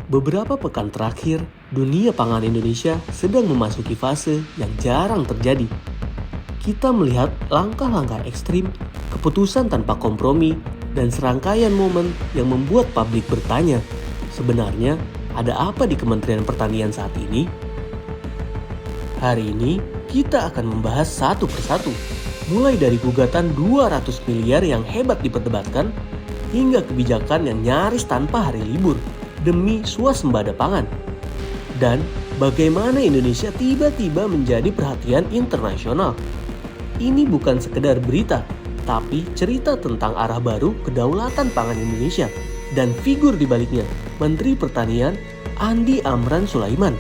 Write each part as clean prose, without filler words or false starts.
Beberapa pekan terakhir, dunia pangan Indonesia sedang memasuki fase yang jarang terjadi. Kita melihat langkah-langkah ekstrim, keputusan tanpa kompromi, dan serangkaian momen yang membuat publik bertanya, sebenarnya ada apa di Kementerian Pertanian saat ini? Hari ini, kita akan membahas satu persatu, mulai dari gugatan 200 miliar yang hebat diperdebatkan, hingga kebijakan yang nyaris tanpa hari libur demi swasembada pangan. Dan bagaimana Indonesia tiba-tiba menjadi perhatian internasional. Ini bukan sekedar berita, tapi cerita tentang arah baru kedaulatan pangan Indonesia dan figur di baliknya, Menteri Pertanian Andi Amran Sulaiman.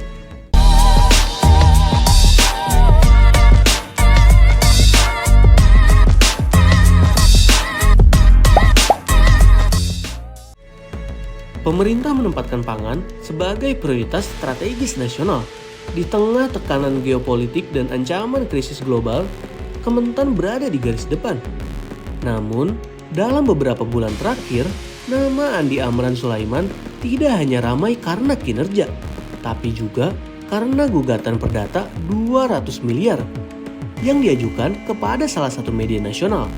Pemerintah menempatkan pangan sebagai prioritas strategis nasional. Di tengah tekanan geopolitik dan ancaman krisis global, Kementan berada di garis depan. Namun, dalam beberapa bulan terakhir, nama Andi Amran Sulaiman tidak hanya ramai karena kinerja, tapi juga karena gugatan perdata 200 miliar yang diajukan kepada salah satu media nasional.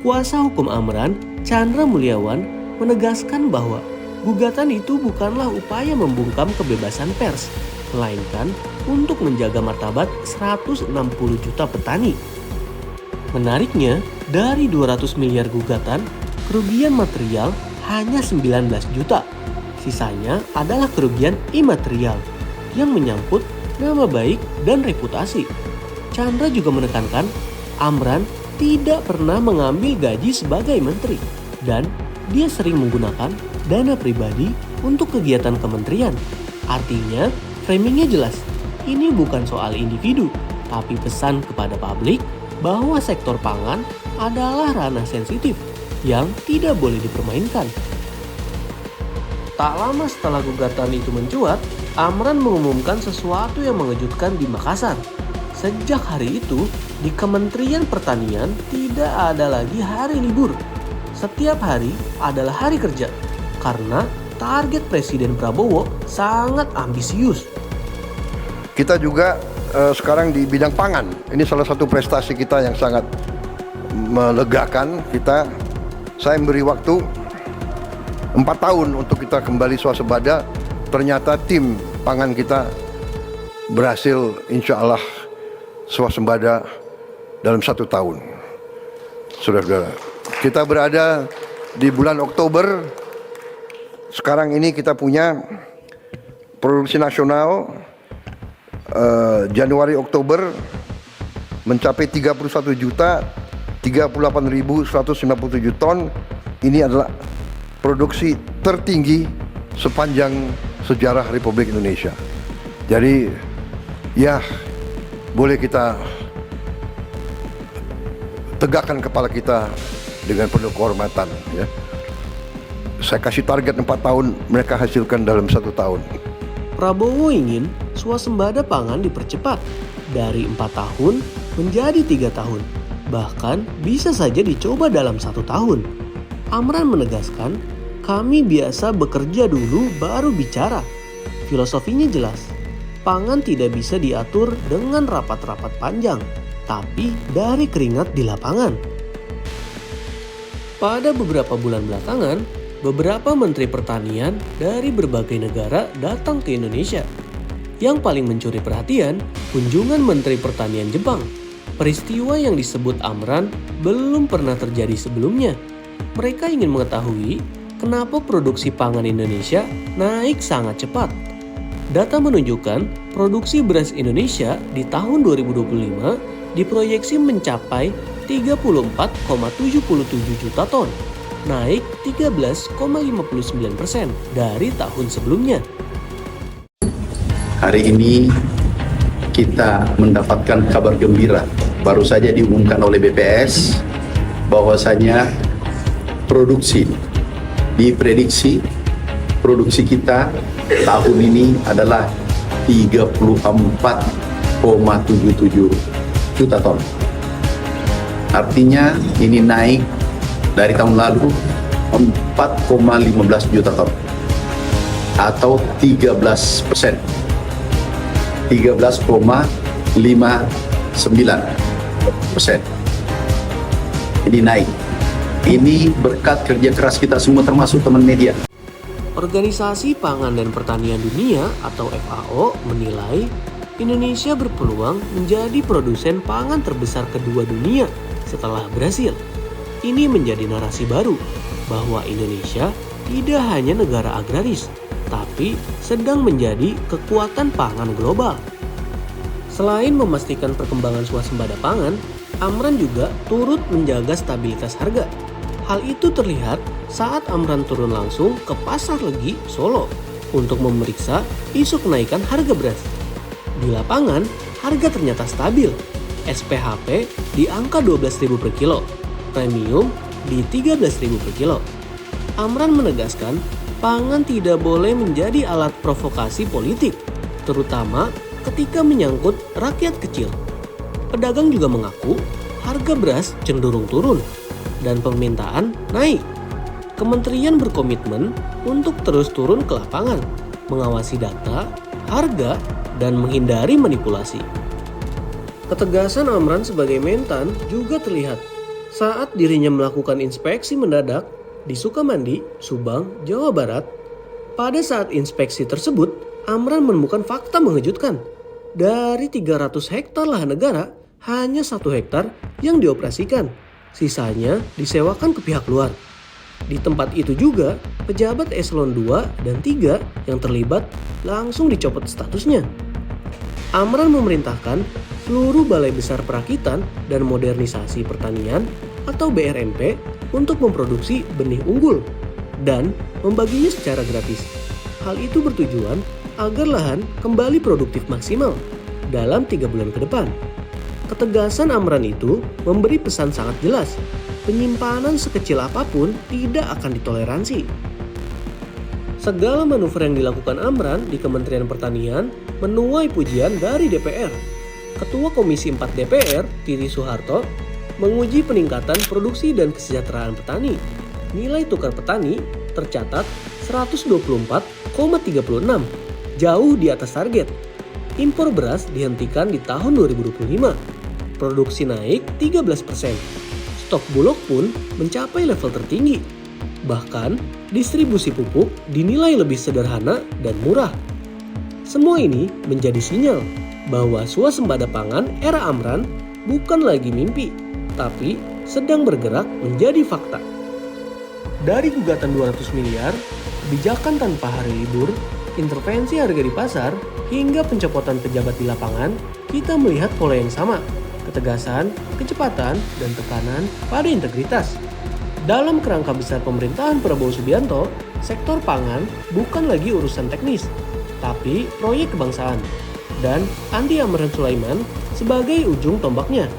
Kuasa hukum Amran, Chandra Mulyawan, menegaskan bahwa gugatan itu bukanlah upaya membungkam kebebasan pers, melainkan untuk menjaga martabat 160 juta petani. Menariknya, dari 200 miliar gugatan, kerugian material hanya 19 juta. Sisanya adalah kerugian imaterial yang menyangkut nama baik dan reputasi. Chandra juga menekankan, Amran tidak pernah mengambil gaji sebagai menteri dan dia sering menggunakan dana pribadi untuk kegiatan kementerian. Artinya, framingnya jelas. Ini bukan soal individu, tapi pesan kepada publik bahwa sektor pangan adalah ranah sensitif yang tidak boleh dipermainkan. Tak lama setelah gugatan itu mencuat, Amran mengumumkan sesuatu yang mengejutkan di Makassar. Sejak hari itu, di Kementerian Pertanian tidak ada lagi hari libur. Setiap hari adalah hari kerja, karena target Presiden Prabowo sangat ambisius. Kita juga sekarang di bidang pangan, ini salah satu prestasi kita yang sangat melegakan kita. Saya memberi waktu 4 tahun untuk kita kembali swasembada. Ternyata tim pangan kita berhasil insya Allah swasembada dalam 1 tahun. Saudara-saudara, kita berada di bulan Oktober. Sekarang ini kita punya produksi nasional Januari-Oktober mencapai 31.038.157 ton. Ini adalah produksi tertinggi sepanjang sejarah Republik Indonesia. Jadi ya boleh kita tegakkan kepala kita dengan penuh kehormatan, ya. Saya kasih target 4 tahun, mereka hasilkan dalam 1 tahun. Prabowo ingin swasembada pangan dipercepat dari 4 tahun menjadi 3 tahun. Bahkan bisa saja dicoba dalam 1 tahun. Amran menegaskan, kami biasa bekerja dulu baru bicara. Filosofinya jelas, pangan tidak bisa diatur dengan rapat-rapat panjang, tapi dari keringat di lapangan. Pada beberapa bulan belakangan, beberapa menteri pertanian dari berbagai negara datang ke Indonesia. Yang paling mencuri perhatian, kunjungan Menteri Pertanian Jepang. Peristiwa yang disebut Amran belum pernah terjadi sebelumnya. Mereka ingin mengetahui kenapa produksi pangan Indonesia naik sangat cepat. Data menunjukkan produksi beras Indonesia di tahun 2025 diproyeksi mencapai 34,77 juta ton. Naik 13,59% dari tahun sebelumnya. Hari ini kita mendapatkan kabar gembira. Baru saja diumumkan oleh BPS bahwasanya diprediksi produksi kita tahun ini adalah 34,77 juta ton. Artinya ini naik dari tahun lalu 4,15 juta ton. atau 13%. 13,59%. Ini naik. Ini berkat kerja keras kita semua termasuk teman media. Organisasi Pangan dan Pertanian Dunia atau FAO menilai Indonesia berpeluang menjadi produsen pangan terbesar kedua dunia setelah Brasil. Ini menjadi narasi baru bahwa Indonesia tidak hanya negara agraris, tapi sedang menjadi kekuatan pangan global. Selain memastikan perkembangan swasembada pangan, Amran juga turut menjaga stabilitas harga. Hal itu terlihat saat Amran turun langsung ke Pasar Legi, Solo untuk memeriksa isu kenaikan harga beras. Di lapangan, harga ternyata stabil. SPHP di angka 12.000 per kilo, premium di 13.000 per kilo. Amran menegaskan, pangan tidak boleh menjadi alat provokasi politik, terutama ketika menyangkut rakyat kecil. Pedagang juga mengaku harga beras cenderung turun dan permintaan naik. Kementerian berkomitmen untuk terus turun ke lapangan, mengawasi data, harga, dan menghindari manipulasi. Ketegasan Amran sebagai mentan juga terlihat saat dirinya melakukan inspeksi mendadak di Sukamandi, Subang, Jawa Barat. Pada saat inspeksi tersebut, Amran menemukan fakta mengejutkan. Dari 300 hektar lahan negara, hanya 1 hektar yang dioperasikan. Sisanya disewakan ke pihak luar. Di tempat itu juga, pejabat eselon 2 dan 3 yang terlibat langsung dicopot statusnya. Amran memerintahkan seluruh Balai Besar Perakitan dan Modernisasi Pertanian atau BRMP untuk memproduksi benih unggul dan membaginya secara gratis. Hal itu bertujuan agar lahan kembali produktif maksimal dalam 3 bulan ke depan. Ketegasan Amran itu memberi pesan sangat jelas, penyimpanan sekecil apapun tidak akan ditoleransi. Segala manuver yang dilakukan Amran di Kementerian Pertanian menuai pujian dari DPR. Ketua Komisi 4 DPR, Titi Soeharto, menguji peningkatan produksi dan kesejahteraan petani. Nilai tukar petani tercatat 124,36, jauh di atas target. Impor beras dihentikan di tahun 2025. Produksi naik 13%. Stok bulog pun mencapai level tertinggi. Bahkan, distribusi pupuk dinilai lebih sederhana dan murah. Semua ini menjadi sinyal bahwa swasembada pangan era Amran bukan lagi mimpi, tapi sedang bergerak menjadi fakta. Dari gugatan 200 miliar, kebijakan tanpa hari libur, intervensi harga di pasar, hingga pencopotan pejabat di lapangan, kita melihat pola yang sama. Ketegasan, kecepatan, dan tekanan pada integritas. Dalam kerangka besar pemerintahan Prabowo Subianto, sektor pangan bukan lagi urusan teknis, tapi proyek kebangsaan. Dan Andi Amran Sulaiman sebagai ujung tombaknya.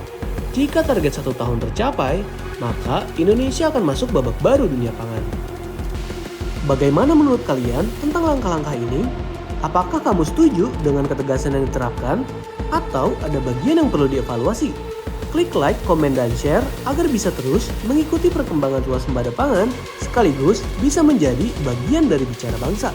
Jika target 1 tahun tercapai, maka Indonesia akan masuk babak baru dunia pangan. Bagaimana menurut kalian tentang langkah-langkah ini? Apakah kamu setuju dengan ketegasan yang diterapkan? Atau ada bagian yang perlu dievaluasi? Klik like, komen, dan share agar bisa terus mengikuti perkembangan swasembada pangan sekaligus bisa menjadi bagian dari Bicara Bangsa.